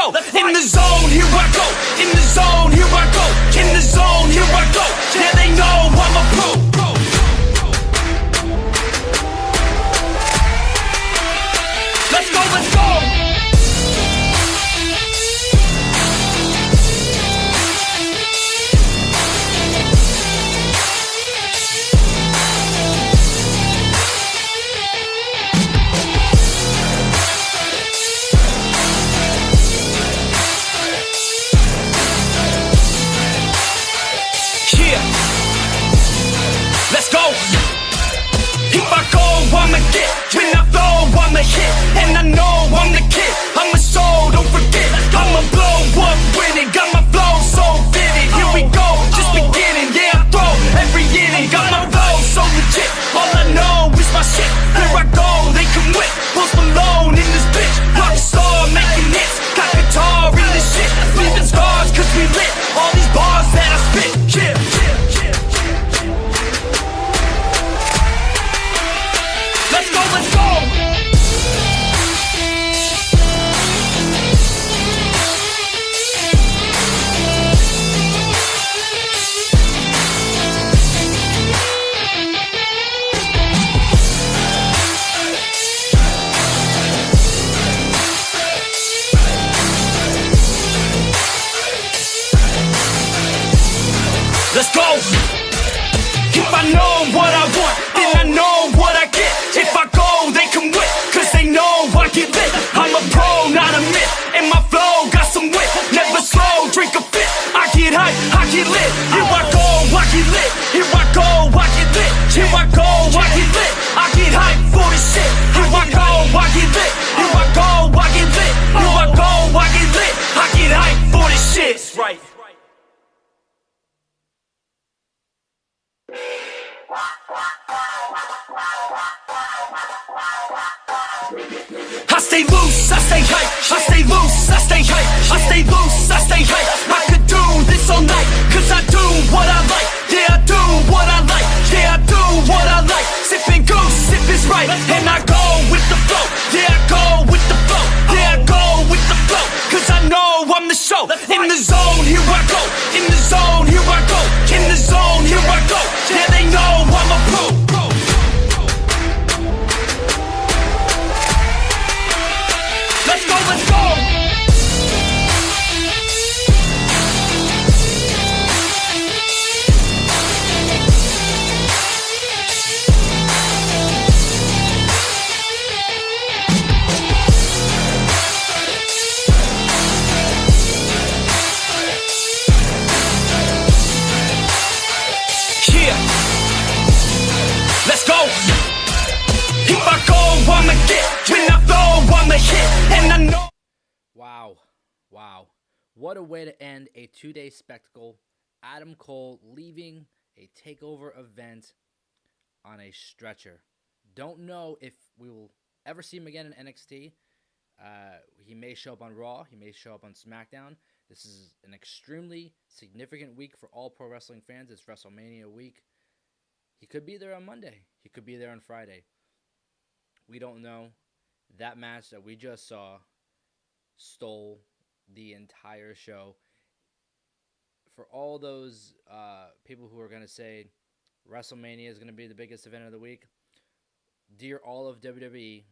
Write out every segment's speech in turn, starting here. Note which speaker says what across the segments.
Speaker 1: show. In the zone, here I go. In the zone, here I go. In the zone, here I go. Yeah, they know I'm a pro. Let's go, let's go. Let's go. If I go, I'ma get. When I flow, I'ma hit. And I know I'm the kid. I'm a soul, don't forget. I'ma blow up winning. Got my flow so vivid. Here we go, just beginning. Yeah, I throw every inning. Got my flow so legit. All I know is my shit. Here I go, they can whip. Post Malone in this bitch. Rockstar making hits. Got guitar in this shit. Leaving scars cause we lit. All these bars that I spit. Yeah. Let's go, let's go! Let's go! If I know what I want, then I know what I get. If I go, they can win, cause they know I get lit. I'm a pro, not a myth, and my flow got some wit. Never slow, drink a fit. I get hype, I get lit. Here I go, I get lit. Here I go, I get lit. Here I go, I get lit. I get hype for this shit. Here I go, I get lit. Here I go, I get lit. Here I go, I get lit. I get hype for this shit. That's right. I stay loose, I stay hype. I stay loose, I stay hype. I stay loose, I stay hype. I could do this all night, cause I do what I like. Yeah, I do what I like. Yeah, I do what I like. Sipping goose, sip is right. And I go with the flow. Yeah, I go with the flow. Yeah, I go with the flow. Cause I know I'm the show. In the zone, here I go. In the zone, here I go. In the zone, here I go. Yeah, they know I'm a pro. Let's go, let's go! Yeah! Let's go! If I go, I'ma get. When I flow, I'ma hit. And I know.
Speaker 2: Wow. What a way to end a 2-day spectacle. Adam Cole leaving a TakeOver event on a stretcher. Don't know if we will ever see him again in NXT. He may show up on Raw. He may show up on SmackDown. This is an extremely significant week for all pro wrestling fans. It's WrestleMania week. He could be there on Monday. He could be there on Friday. We don't know. That match that we just saw stole the entire show. For all those people who are going to say WrestleMania is going to be the biggest event of the week, dear all of WWE,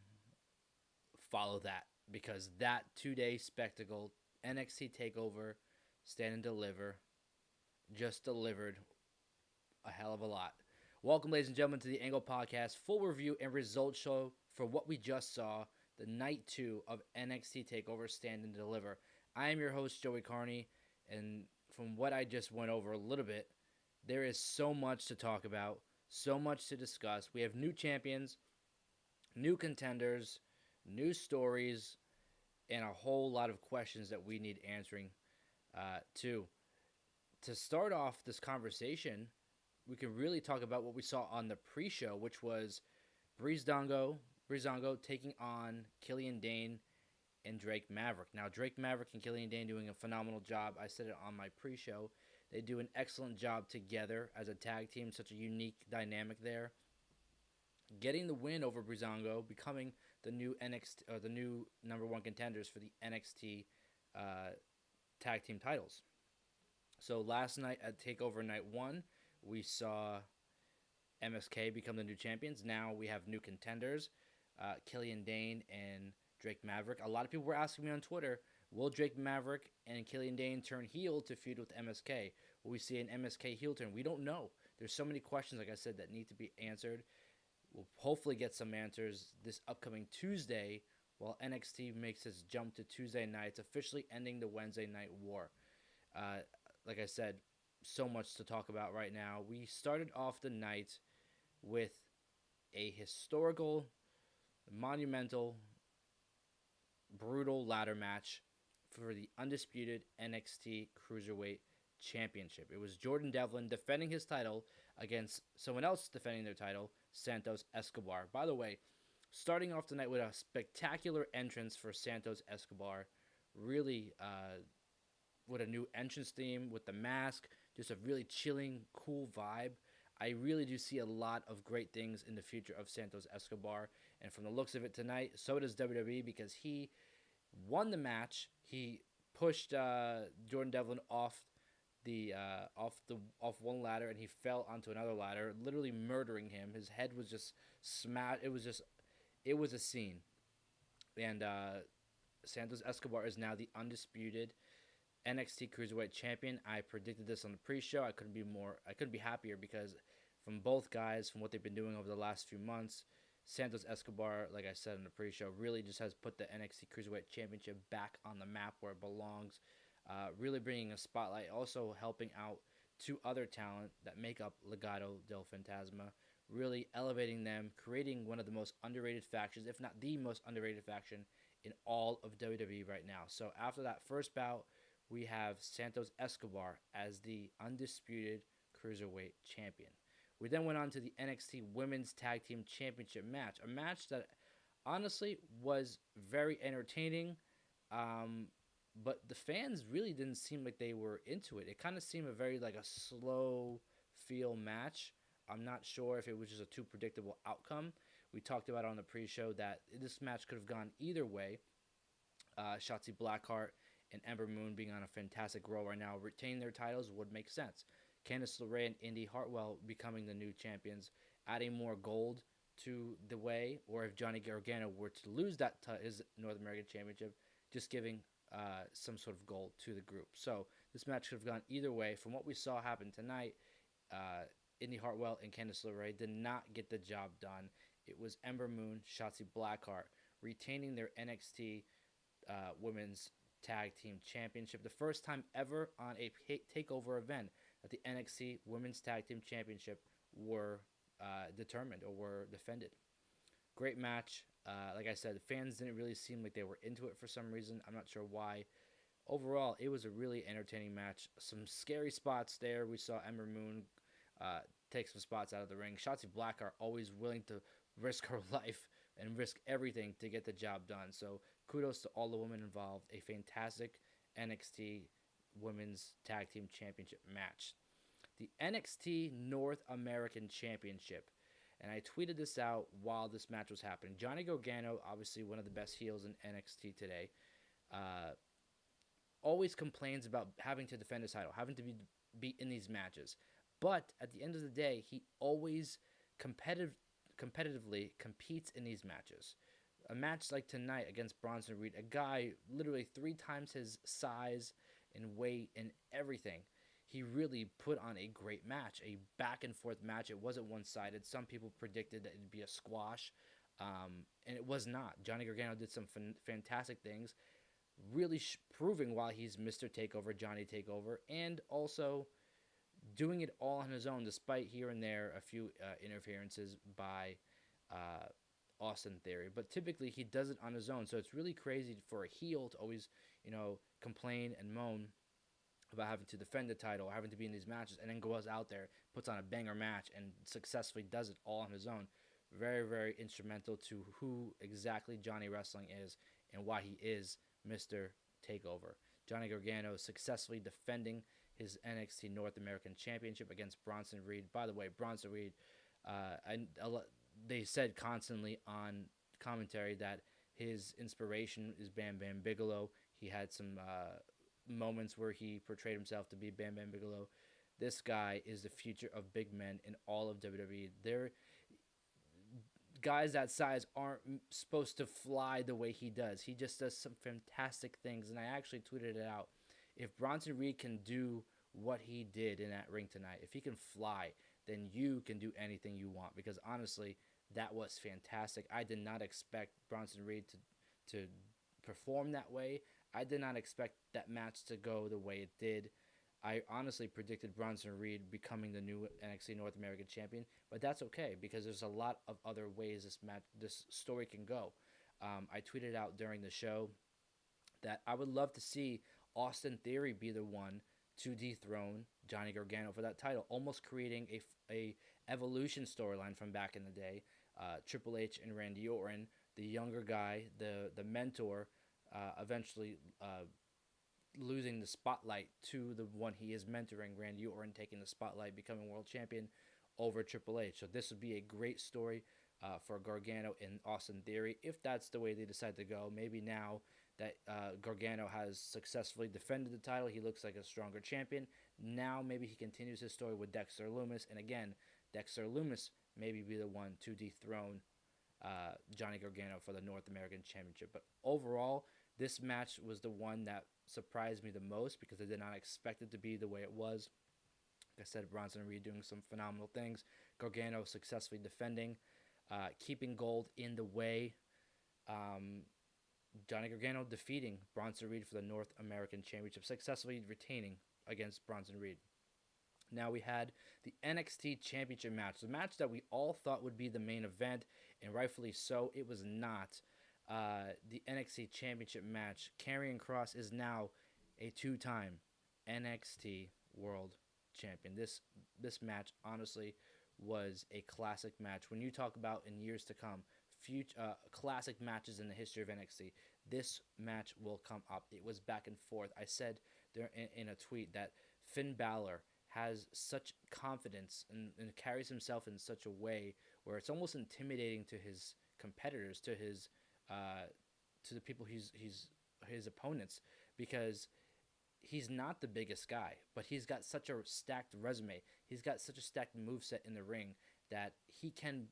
Speaker 2: follow that. Because that 2-day spectacle, NXT TakeOver, Stand and Deliver, just delivered a hell of a lot. Welcome, ladies and gentlemen, to the Angle Podcast, full review and result show for what we just saw, the Night 2 of NXT TakeOver, Stand and Deliver. I am your host, Joey Karni, and from what I just went over a little bit, there is so much to talk about, so much to discuss. We have new champions, new contenders, new stories, and a whole lot of questions that we need answering too. To start off this conversation, we can really talk about what we saw on the pre-show, which was Breezedango taking on Killian, Dain, and Drake Maverick. Now, Drake Maverick and Killian Dain doing a phenomenal job. I said it on my pre-show. They do an excellent job together as a tag team, such a unique dynamic there. Getting the win over Breezango, becoming the new NXT, the new number one contenders for the NXT tag team titles. So last night at TakeOver Night 1, we saw MSK become the new champions. Now we have new contenders, Killian, Dain, and Drake Maverick. A lot of people were asking me on Twitter, will Drake Maverick and Killian Dain turn heel to feud with MSK? Will we see an MSK heel turn? We don't know. There's so many questions, like I said, that need to be answered. We'll hopefully get some answers this upcoming Tuesday while NXT makes its jump to Tuesday nights, officially ending the Wednesday night war. Like I said, so much to talk about right now. We started off the night with a historical, monumental, brutal ladder match for the undisputed NXT Cruiserweight Championship. It was Jordan Devlin defending his title against someone else defending their title, Santos Escobar. By the way, starting off the night with a spectacular entrance for Santos Escobar. Really, with a new entrance theme, with the mask, just a really chilling, cool vibe. I really do see a lot of great things in the future of Santos Escobar. And from the looks of it tonight, so does WWE, because he won the match. He pushed Jordan Devlin off one ladder, and he fell onto another ladder, literally murdering him. His head was just smashed. It was a scene. And Santos Escobar is now the undisputed NXT Cruiserweight Champion. I predicted this on the pre-show. I couldn't be happier, because from both guys, from what they've been doing over the last few months, Santos Escobar, like I said in the pre-show, really just has put the NXT Cruiserweight Championship back on the map where it belongs. Really bringing a spotlight, also helping out two other talent that make up Legado del Fantasma, really elevating them, creating one of the most underrated factions, if not the most underrated faction in all of WWE right now. So after that first bout, we have Santos Escobar as the undisputed Cruiserweight Champion. We then went on to the NXT Women's Tag Team Championship match, a match that honestly was very entertaining, but the fans really didn't seem like they were into it. It kind of seemed a slow feel match. I'm not sure if it was just a too predictable outcome. We talked about on the pre-show that this match could have gone either way. Shotzi Blackheart and Ember Moon being on a fantastic roll right now, retaining their titles would make sense. Candice, LeRae, and Indi Hartwell becoming the new champions, adding more gold to the way, or if Johnny Gargano were to lose his North American Championship, just giving some sort of gold to the group. So this match could have gone either way. From what we saw happen tonight, Indi Hartwell and Candice LeRae did not get the job done. It was Ember Moon, Shotzi Blackheart retaining their NXT Women's Tag Team Championship. The first time ever on a TakeOver event that the NXT Women's Tag Team Championship were determined or were defended. Great match. Like I said, the fans didn't really seem like they were into it for some reason. I'm not sure why. Overall, it was a really entertaining match. Some scary spots there. We saw Ember Moon take some spots out of the ring. Shotzi Blackheart always willing to risk her life and risk everything to get the job done. So kudos to all the women involved. A fantastic NXT Women's Tag Team Championship match. The NXT North American Championship. And I tweeted this out while this match was happening. Johnny Gargano, obviously one of the best heels in NXT today, always complains about having to defend his title, having to be in these matches. But at the end of the day, he always competitively competes in these matches. A match like tonight against Bronson Reed, a guy literally 3 times his size and weight and everything. He really put on a great match, a back and forth match. It wasn't one-sided. Some people predicted that it'd be a squash, and it was not. Johnny Gargano did some fantastic things, really proving why he's Mr. Takeover, Johnny Takeover, and also doing it all on his own, despite here and there a few interferences by Austin Theory. But typically he does it on his own, so it's really crazy for a heel to always, complain and moan about having to defend the title, having to be in these matches, and then goes out there, puts on a banger match, and successfully does it all on his own. Very, very instrumental to who exactly Johnny Wrestling is and why he is Mr. Takeover. Johnny Gargano successfully defending his NXT North American Championship against Bronson Reed. By the way, Bronson Reed, they said constantly on commentary that his inspiration is Bam Bam Bigelow. He had some moments where he portrayed himself to be Bam Bam Bigelow. This guy is the future of big men in all of WWE. They're guys that size aren't supposed to fly the way he does. He just does some fantastic things, and I actually tweeted it out. If Bronson Reed can do what he did in that ring tonight, if he can fly, then you can do anything you want. Because honestly, that was fantastic. I did not expect Bronson Reed to perform that way. I did not expect that match to go the way it did. I honestly predicted Bronson Reed becoming the new NXT North American champion, but that's okay because there's a lot of other ways this story can go. I tweeted out during the show that I would love to see Austin Theory be the one to dethrone Johnny Gargano for that title, almost creating a evolution storyline from back in the day. Triple H and Randy Orton, the younger guy, the mentor, eventually losing the spotlight to the one he is mentoring, Randy Orton taking the spotlight, becoming world champion over Triple H. So this would be a great story for Gargano and Austin Theory if that's the way they decide to go. Maybe now that Gargano has successfully defended the title, he looks like a stronger champion. Now maybe he continues his story with Dexter Lumis, and again, Dexter Lumis maybe be the one to dethrone Johnny Gargano for the North American Championship. But overall, this match was the one that surprised me the most because I did not expect it to be the way it was. Like I said, Bronson Reed doing some phenomenal things. Gargano successfully defending, keeping gold in the way. Johnny Gargano defeating Bronson Reed for the North American Championship, successfully retaining against Bronson Reed. Now we had the NXT Championship match, the match that we all thought would be the main event, and rightfully so, it was not. The NXT Championship match, Karrion Kross is now a two-time NXT World Champion. This match, honestly, was a classic match. When you talk about in years to come, future classic matches in the history of NXT, this match will come up. It was back and forth. I said there in a tweet that Finn Balor has such confidence and carries himself in such a way where it's almost intimidating to his competitors, to the people he's his opponents, because he's not the biggest guy, but he's got such a stacked resume. He's got such a stacked moveset in the ring that he can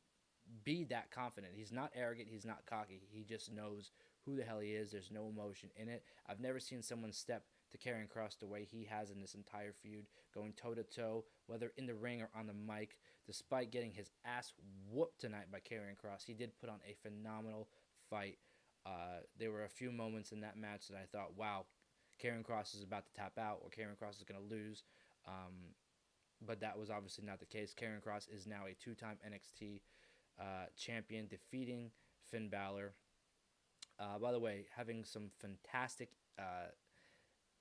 Speaker 2: be that confident. He's not arrogant. He's not cocky. He just knows who the hell he is. There's no emotion in it. I've never seen someone step to Karrion Kross the way he has in this entire feud, going toe-to-toe, whether in the ring or on the mic. Despite getting his ass whooped tonight by Karrion Kross, he did put on a phenomenal fight. There were a few moments in that match that I thought, wow, Karrion Kross is about to tap out or Karrion Kross is going to lose. But that was obviously not the case. Karrion Kross is now a two-time NXT champion, defeating Finn Balor. By the way, having some fantastic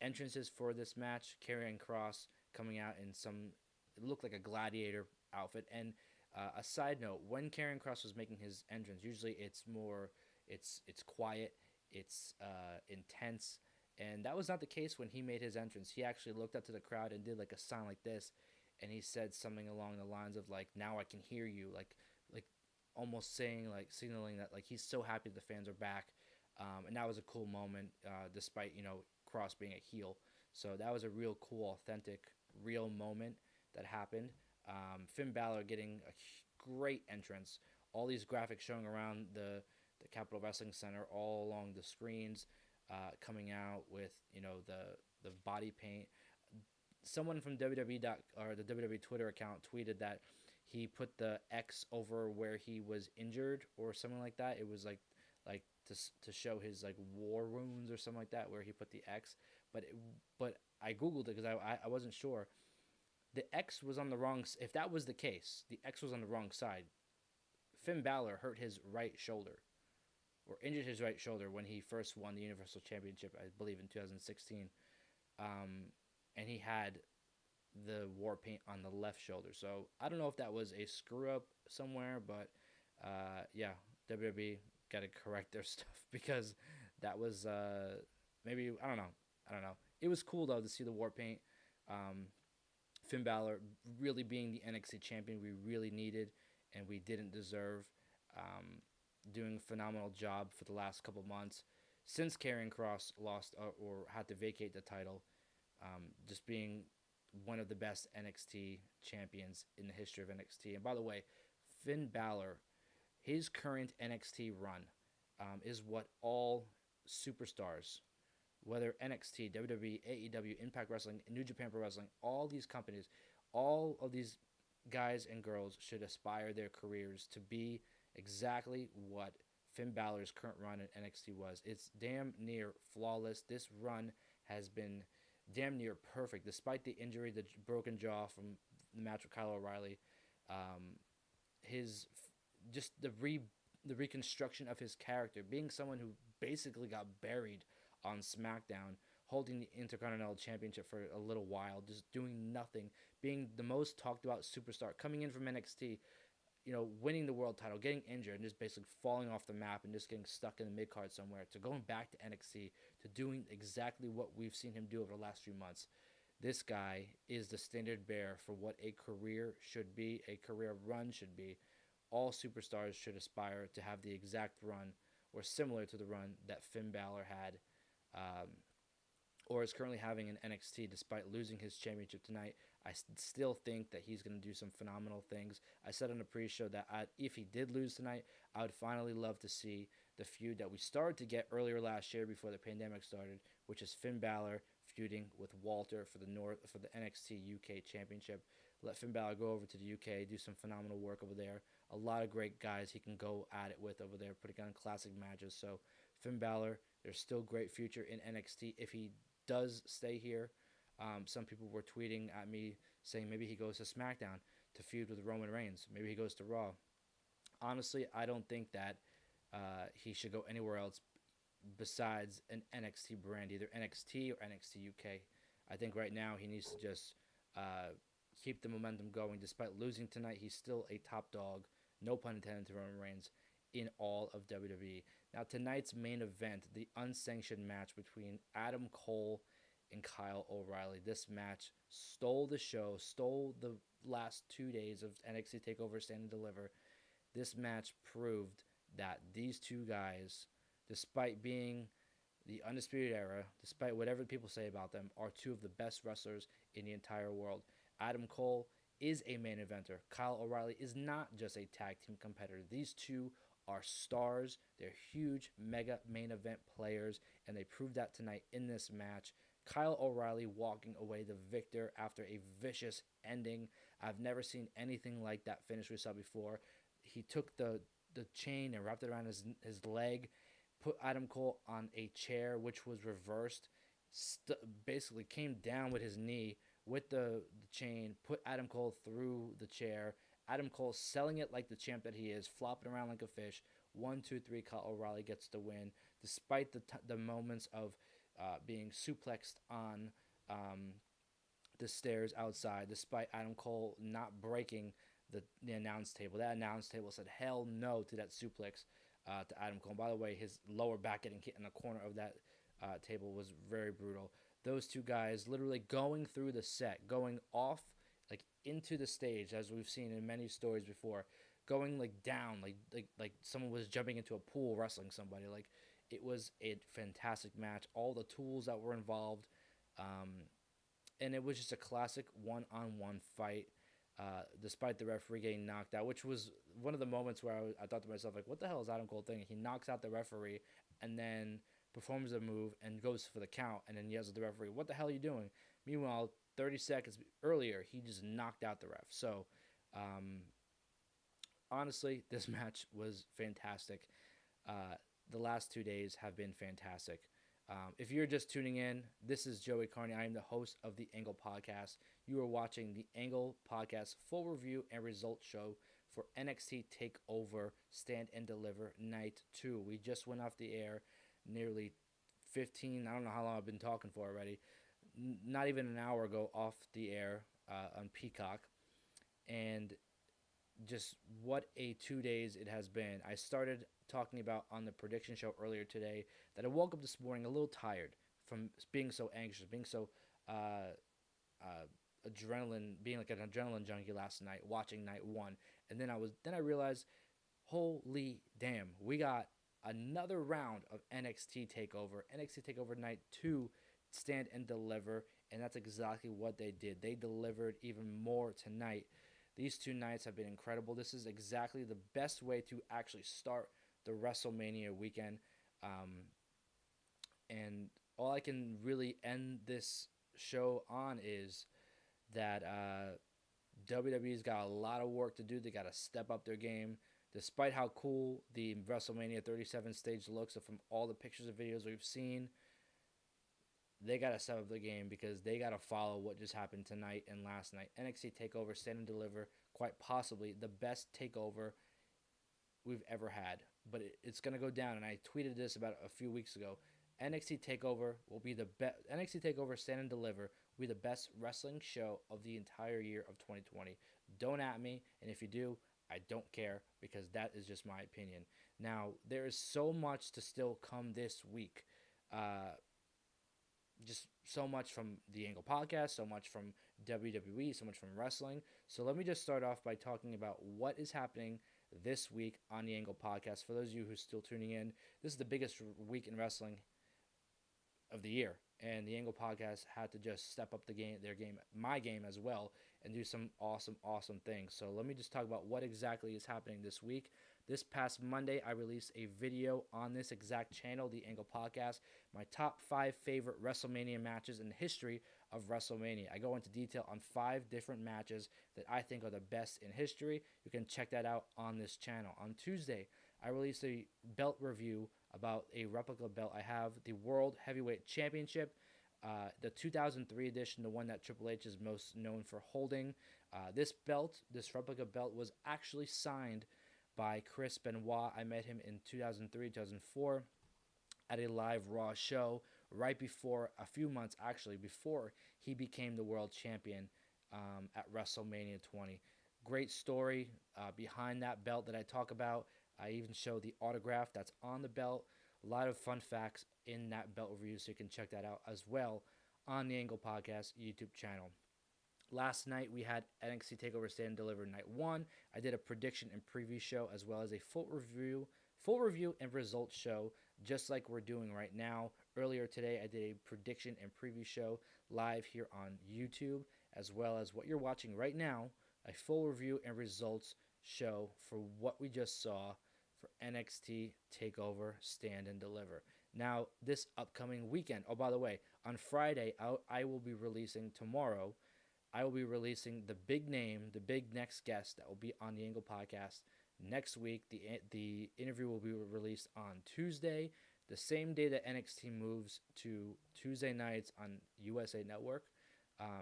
Speaker 2: entrances for this match. Karrion Kross coming out in it looked like a gladiator outfit. And a side note, when Karrion Kross was making his entrance, usually it's quiet, it's intense, and that was not the case when he made his entrance. He actually looked up to the crowd and did like a sign like this, and he said something along the lines of like, "Now I can hear you," like almost saying, like signaling that like he's so happy the fans are back. And that was a cool moment, despite Kross being a heel. So that was a real cool, authentic, real moment that happened. Finn Balor getting a great entrance. All these graphics showing around the Capitol Wrestling Center, all along the screens, coming out with the body paint. Someone from WWE or the WWE Twitter account tweeted that he put the X over where he was injured or something like that. It was like to show his like war wounds or something like that, where he put the X. But I googled it because I wasn't sure. The X was on the wrong. If that was the case, the X was on the wrong side. Finn Balor hurt his right shoulder, or injured his right shoulder when he first won the Universal Championship, I believe in 2016. And he had the war paint on the left shoulder. So I don't know if that was a screw up somewhere, but yeah, WWE got to correct their stuff because that was maybe I don't know. It was cool though to see the war paint. Finn Balor really being the NXT champion we really needed and we didn't deserve. Doing a phenomenal job for the last couple months, since Karrion Kross lost or had to vacate the title, just being one of the best NXT champions in the history of NXT. And by the way, Finn Balor, his current NXT run is what all superstars, whether NXT, WWE, AEW, Impact Wrestling, New Japan Pro Wrestling, all these companies, all of these guys and girls should aspire their careers to be exactly what Finn Balor's current run in NXT was. It's damn near flawless. This run has been damn near perfect, despite the injury, the broken jaw from the match with Kyle O'Reilly. His just the reconstruction of his character, being someone who basically got buried on SmackDown, holding the Intercontinental Championship for a little while, just doing nothing, being the most talked about superstar, coming in from NXT, winning the world title, getting injured, and just basically falling off the map and just getting stuck in the mid card somewhere, to going back to NXT, to doing exactly what we've seen him do over the last few months. This guy is the standard bearer for what a career should be, a career run should be. All superstars should aspire to have the exact run or similar to the run that Finn Balor had, or is currently having in NXT despite losing his championship tonight. I still think that he's going to do some phenomenal things. I said on the pre-show that if he did lose tonight, I would finally love to see the feud that we started to get earlier last year before the pandemic started, which is Finn Balor feuding with Walter for the NXT UK Championship. Let Finn Balor go over to the UK, do some phenomenal work over there. A lot of great guys he can go at it with over there, putting on classic matches. So Finn Balor, there's still great future in NXT if he does stay here. Some people were tweeting at me saying maybe he goes to SmackDown to feud with Roman Reigns. Maybe he goes to Raw. Honestly, I don't think that he should go anywhere else besides an NXT brand, either NXT or NXT UK. I think right now he needs to just keep the momentum going. Despite losing tonight, he's still a top dog, no pun intended, to Roman Reigns in all of WWE. Now, tonight's main event, the unsanctioned match between Adam Cole and Kyle O'Reilly. This match stole the show, stole the last 2 days of NXT TakeOver Stand and Deliver. This match proved that these two guys, despite being the Undisputed Era, despite whatever people say about them, are two of the best wrestlers in the entire world. Adam Cole is a main eventer. Kyle O'Reilly is not just a tag team competitor. These two are stars. They're huge, mega main event players, and they proved that tonight in this match. Kyle O'Reilly walking away the victor after a vicious ending. I've never seen anything like that finish we saw before. He took the chain and wrapped it around his leg, put Adam Cole on a chair, which was reversed, basically came down with his knee with the chain, put Adam Cole through the chair. Adam Cole selling it like the champ that he is, flopping around like a fish. 1, 2, 3, Kyle O'Reilly gets the win, despite the moments of being suplexed on the stairs outside, despite Adam Cole not breaking the announce table. That announce table said hell no to that suplex to Adam Cole. And by the way, his lower back getting hit in the corner of that table was very brutal. Those two guys literally going through the set, going off like into the stage, as we've seen in many stories before, going like down, like someone was jumping into a pool wrestling somebody. Like, it was a fantastic match. All the tools that were involved, and it was just a classic one-on-one fight. Despite the referee getting knocked out, which was one of the moments where I thought to myself, like, what the hell is Adam Cole thinking? He knocks out the referee and then performs a move and goes for the count, and then yells at the referee, what the hell are you doing? Meanwhile, 30 seconds earlier, he just knocked out the ref. So, honestly, this match was fantastic. The last 2 days have been fantastic. If you're just tuning in, this is Joey Karni. I am the host of the Angle Podcast. You are watching the Angle Podcast full review and results show for NXT TakeOver Stand and Deliver Night 2. We just went off the air nearly 15, I don't know how long I've been talking for already, not even an hour ago off the air on Peacock. And just what a 2 days it has been. I started talking about on the prediction show earlier today that I woke up this morning a little tired from being so anxious, being so being like an adrenaline junkie last night, watching night 1. And then I realized, holy damn, we got another round of NXT TakeOver. NXT TakeOver Night 2, Stand and Deliver, and that's exactly what they did. They delivered even more tonight. These 2 nights have been incredible. This is exactly the best way to actually start the WrestleMania weekend. And all I can really end this show on is that WWE's got a lot of work to do. They got to step up their game. Despite how cool the WrestleMania 37 stage looks from all the pictures and videos we've seen, they got to step up the game because they got to follow what just happened tonight and last night. NXT TakeOver, Stand and Deliver, quite possibly the best takeover we've ever had. But it's going to go down, and I tweeted this about a few weeks ago. NXT TakeOver will be the best. NXT TakeOver Stand and Deliver will be the best wrestling show of the entire year of 2020. Don't at me, and if you do, I don't care because that is just my opinion. Now, there is so much to still come this week. Just so much from the Angle Podcast, so much from WWE, so much from wrestling. So let me just start off by talking about what is happening this week on the Angle Podcast. For those of you who are still tuning in, this is the biggest week in wrestling of the year, and the Angle Podcast had to just step up their game, my game as well, and do some awesome things. So let me just talk about what exactly is happening this week. This past Monday, I released a video on this exact channel, the Angle Podcast, my top 5 favorite WrestleMania matches in the history of WrestleMania. I go into detail on 5 different matches that I think are the best in history. You can check that out on this channel. On Tuesday, I released a belt review about a replica belt I have, the World Heavyweight Championship, the 2003 edition, the one that Triple H is most known for holding. This replica belt, was actually signed by Chris Benoit. I met him in 2003, 2004 at a live Raw show right before, a few months actually, before he became the world champion at WrestleMania 20. Great story behind that belt that I talk about. I even show the autograph that's on the belt. A lot of fun facts in that belt review, so you can check that out as well on the Angle Podcast YouTube channel. Last night, we had NXT TakeOver Stand and Deliver Night 1. I did a prediction and preview show as well as a full review and results show, just like we're doing right now. Earlier today, I did a prediction and preview show live here on YouTube, as well as what you're watching right now, a full review and results show for what we just saw for NXT TakeOver Stand and Deliver. Now, this upcoming weekend, oh, by the way, on Friday, I will be releasing tomorrow, I will be releasing the big name, the big next guest that will be on the Angle Podcast next week. The interview will be released on Tuesday, the same day that NXT moves to Tuesday nights on USA Network.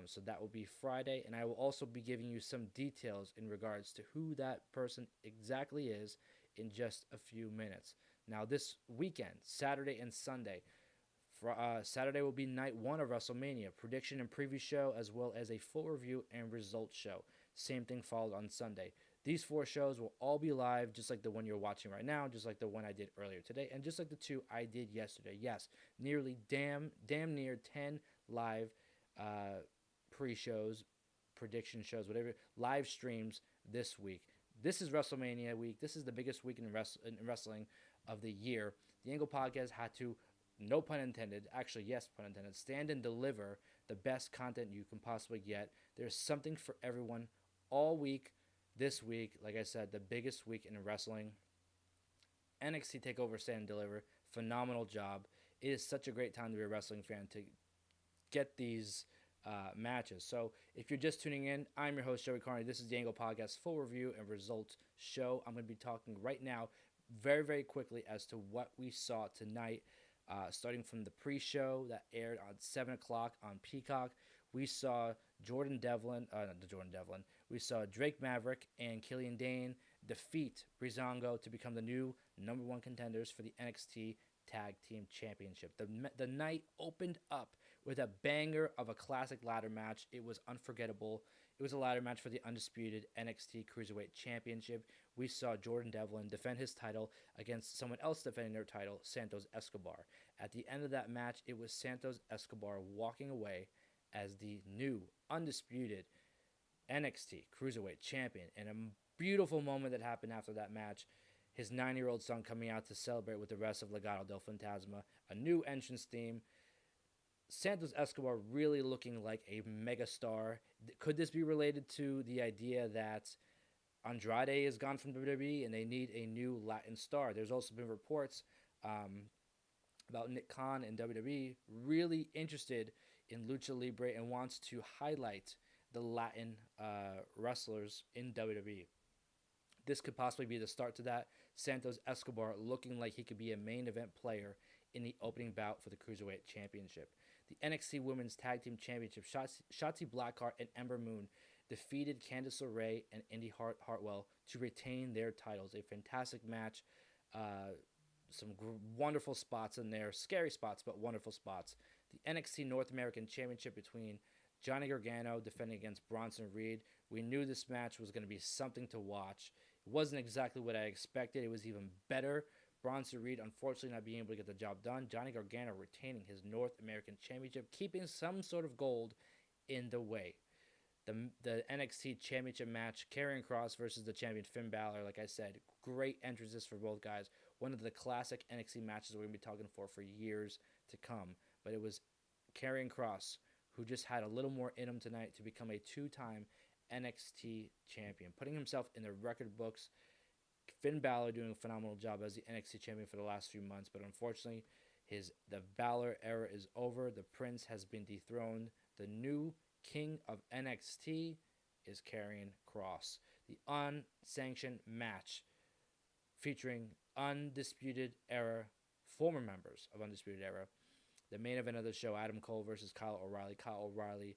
Speaker 2: So that will be Friday, and I will also be giving you some details in regards to who that person exactly is in just a few minutes. Now, this weekend, Saturday and Sunday, Saturday will be night 1 of WrestleMania, prediction and preview show, as well as a full review and results show. Same thing followed on Sunday. These 4 shows will all be live, just like the one you're watching right now, just like the one I did earlier today, and just like the 2 I did yesterday. Yes, nearly damn near 10 live pre-shows, prediction shows, whatever, live streams this week. This is WrestleMania week. This is the biggest week in wrestling of the year. The Angle Podcast had to, no pun intended, actually yes, pun intended, stand and deliver the best content you can possibly get. There's something for everyone all week. This week, like I said, the biggest week in wrestling. NXT TakeOver Stand and Deliver, phenomenal job. It is such a great time to be a wrestling fan to get these matches. So if you're just tuning in, I'm your host, Joey Karni. This is the Angle Podcast full review and results show. I'm going to be talking right now very quickly as to what we saw tonight, starting from the pre-show that aired on 7 o'clock on Peacock. We saw we saw Drake Maverick and Killian Dain defeat Breezango to become the new number 1 contenders for the NXT Tag Team Championship. The night opened up with a banger of a classic ladder match. It was unforgettable. It was a ladder match for the undisputed NXT Cruiserweight Championship. We saw Jordan Devlin defend his title against someone else defending their title, Santos Escobar. At the end of that match, it was Santos Escobar walking away as the new undisputed NXT Cruiserweight Champion. And a beautiful moment that happened after that match. his 9-year-old son coming out to celebrate with the rest of Legado del Fantasma, a new entrance theme. Santos Escobar really looking like a megastar. Could this be related to the idea that Andrade is gone from WWE and they need a new Latin star? There's also been reports about Nick Khan and WWE really interested in Lucha Libre and wants to highlight the Latin wrestlers in WWE. This could possibly be the start to that. Santos Escobar looking like he could be a main event player in the opening bout for the Cruiserweight Championship. The NXT Women's Tag Team Championship, Shotzi Blackheart and Ember Moon defeated Candice LeRae and Indi Hartwell to retain their titles. A fantastic match. Some wonderful spots in there. Scary spots, but wonderful spots. The NXT North American Championship between Johnny Gargano defending against Bronson Reed. We knew this match was going to be something to watch. It wasn't exactly what I expected. It was even better. Bronson Reed, unfortunately, not being able to get the job done. Johnny Gargano retaining his North American Championship, keeping some sort of gold in the way. The NXT Championship match, Karrion Kross versus the champion Finn Balor. Like I said, great entrances for both guys. One of the classic NXT matches we're going to be talking for years to come. But it was Karrion Kross who just had a little more in him tonight to become a 2-time NXT champion, putting himself in the record books. Finn Balor doing a phenomenal job as the NXT champion for the last few months, but unfortunately, the Balor era is over. The Prince has been dethroned. The new king of NXT is Karrion Kross. The unsanctioned match featuring Undisputed Era, former members of Undisputed Era. The main event of the show, Adam Cole versus Kyle O'Reilly. Kyle O'Reilly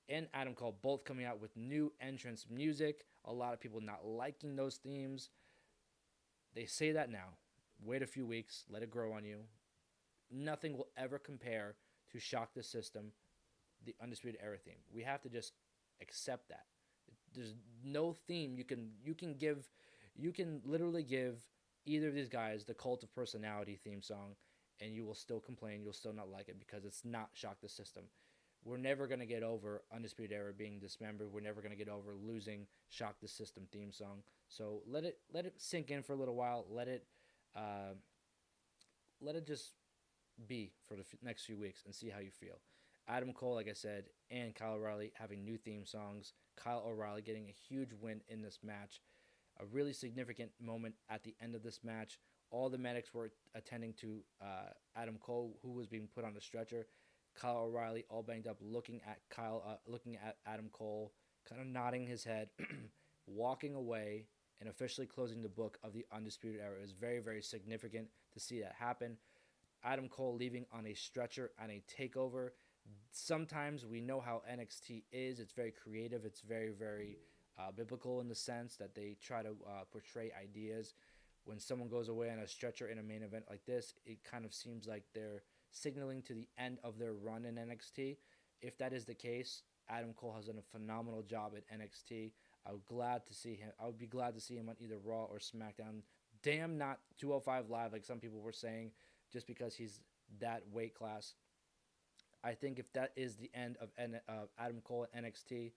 Speaker 2: and Adam Cole both coming out with new entrance music. A lot of people not liking those themes. They say that now. Wait a few weeks. Let it grow on you. Nothing will ever compare to Shock the System, the Undisputed Era theme. We have to just accept that. There's no theme you can give. You can literally give either of these guys the Cult of Personality theme song, and you will still complain. You'll still not like it because it's not Shock the System. We're never going to get over Undisputed Era being dismembered. We're never going to get over losing Shock the System theme song. So let it sink in for a little while. Let it just be for the next few weeks and see how you feel. Adam Cole, like I said, and Kyle O'Reilly having new theme songs. Kyle O'Reilly getting a huge win in this match. A really significant moment at the end of this match. All the medics were attending to Adam Cole, who was being put on a stretcher. Kyle O'Reilly, all banged up, looking at Adam Cole, kind of nodding his head, walking away, and officially closing the book of the Undisputed Era. It was very, very significant to see that happen. Adam Cole leaving on a stretcher on a takeover. Sometimes we know how NXT is. It's very creative. It's very, very biblical in the sense that they try to portray ideas. When someone goes away on a stretcher in a main event like this, it kind of seems like they're signaling to the end of their run in NXT. If that is the case, Adam Cole has done a phenomenal job at NXT. I would be glad to see him on either Raw or SmackDown. Damn, not 205 Live like some people were saying, just because he's that weight class. I think if that is the end of Adam Cole at NXT,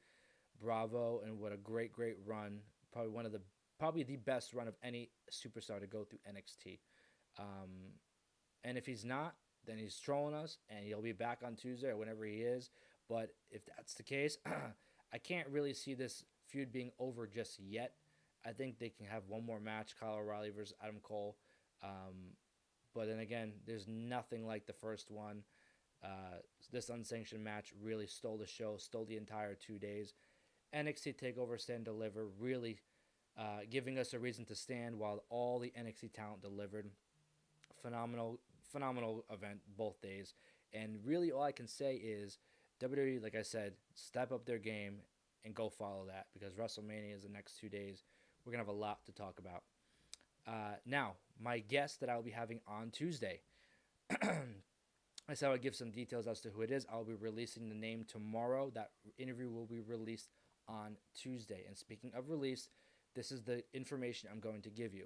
Speaker 2: bravo, and what a great run. Probably the best run of any superstar to go through NXT. And if he's not, then he's trolling us, and he'll be back on Tuesday or whenever he is. But if that's the case, I can't really see this feud being over just yet. I think they can have one more match, Kyle O'Reilly versus Adam Cole. But then again, there's nothing like the first one. This unsanctioned match really stole the show, stole the entire 2 days. NXT TakeOver Stand Deliver really giving us a reason to stand while all the NXT talent delivered. Phenomenal event both days. And really all I can say is WWE, like I said, step up their game and go follow that, because WrestleMania is the next 2 days. We're going to have a lot to talk about. Now, my guest that I'll be having on Tuesday. I said I would give some details as to who it is. I'll be releasing the name tomorrow. That interview will be released on Tuesday. And speaking of release, this is the information I'm going to give you.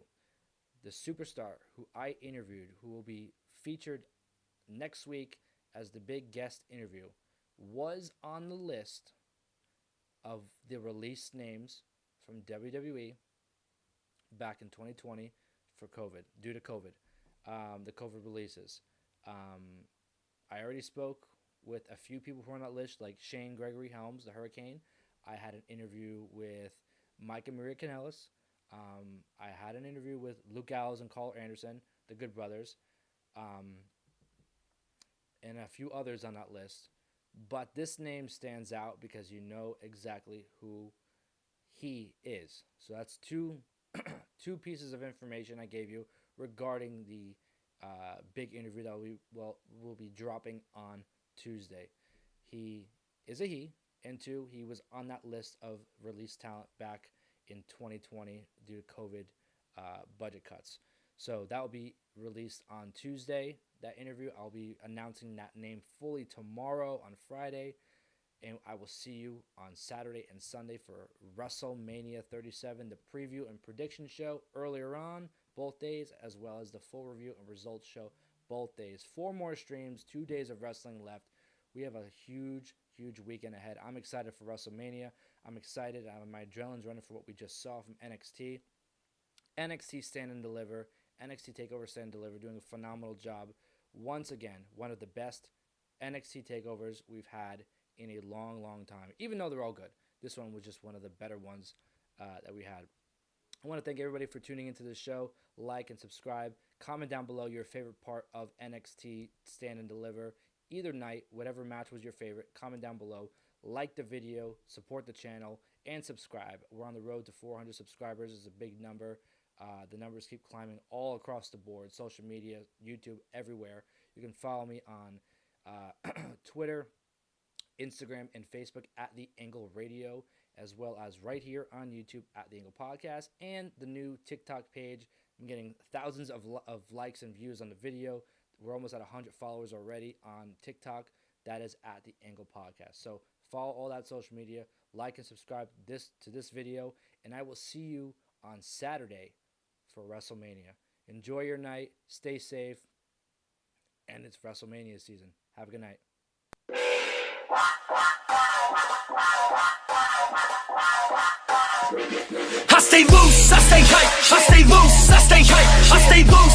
Speaker 2: The superstar who I interviewed, who will be featured next week as the big guest interview, was on the list of the released names from WWE back in 2020 for COVID, due to COVID, the COVID releases. I already spoke with a few people who are on that list, like Shane Gregory Helms, the Hurricane. I had an interview with Mike and Maria Kanellis. I had an interview with Luke Gallows and Carl Anderson, the Good Brothers, and a few others on that list. But this name stands out because you know exactly who he is. So that's two pieces of information I gave you regarding the big interview that we'll be dropping on Tuesday. He is a he, and two, he was on that list of released talent back in 2020 due to COVID budget cuts. So that will be released on Tuesday, that interview. I'll be announcing that name fully tomorrow on Friday, and I will see you on Saturday and Sunday for WrestleMania 37, the preview and prediction show earlier on, both days, as well as the full review and results show both days. 4 more streams, 2 days of wrestling left. We have a huge weekend ahead. I'm excited for WrestleMania. I'm excited. My adrenaline's running for what we just saw from NXT. NXT Stand and Deliver. NXT TakeOver Stand and Deliver doing a phenomenal job. Once again, one of the best NXT TakeOvers we've had in a long time. Even though they're all good, this one was just one of the better ones that we had. I want to thank everybody for tuning into this show. Like and subscribe. Comment down below your favorite part of NXT Stand and Deliver. Either night, whatever match was your favorite, comment down below. Like the video, support the channel, and subscribe. We're on the road to 400 subscribers. It's a big number. The numbers keep climbing all across the board. Social media, YouTube, everywhere. You can follow me on Twitter, Instagram, and Facebook at The Angle Radio, as well as right here on YouTube at The Angle Podcast, and the new TikTok page. I'm getting thousands of likes and views on the video. We're almost at 100 followers already on TikTok. That is at The Angle Podcast. So follow all that social media, like and subscribe to this video, and I will see you on Saturday for WrestleMania. Enjoy your night, stay safe, and it's WrestleMania season. Have a good night.
Speaker 1: I stay loose, I stay hype, I stay loose, I stay hype, I stay loose.